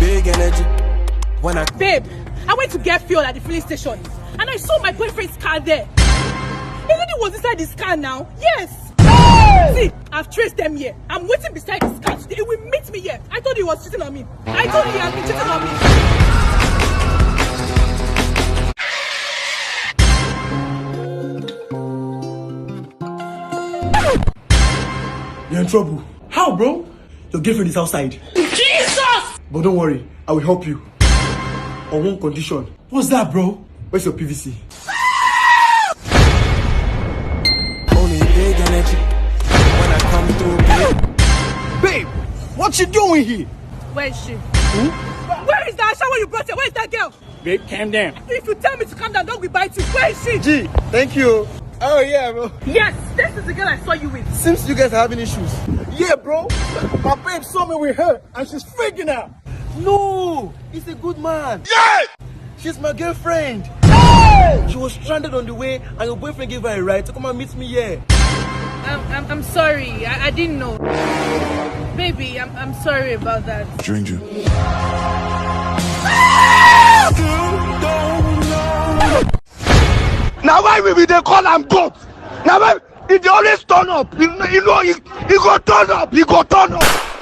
big energy. When I Babe, I went to get fuel at the filling station and I saw my boyfriend's car there. He was inside his car now. Yes. Hey! See, I've traced them here. I'm waiting beside his car today. He will meet me here. I thought he was cheating on me. I thought he had been cheating on me. You're in trouble. How, bro? Your girlfriend is outside. Jesus! But don't worry, I will help you. On one condition. What's that, bro? Where's your PVC? only big energy. When I come through, Babe, what you doing here? Where is she? Where is that shower you brought here? Where is that girl? Babe, calm down. If you tell me to calm down, don't be biting. Where is she? Gee, thank you. Oh yeah, bro. Yes, this is the girl I saw you with. Seems you guys are having issues. Yeah, bro. My babe saw me with her and she's freaking out. No, he's a good man. Yeah! She's my girlfriend. Hey! She was stranded on the way and your boyfriend gave her a ride to come and meet me here. I'm sorry. I didn't know. Baby, I'm sorry about that. Stranger. Now why we they call him goat? Now why he always turn up? He go turn up.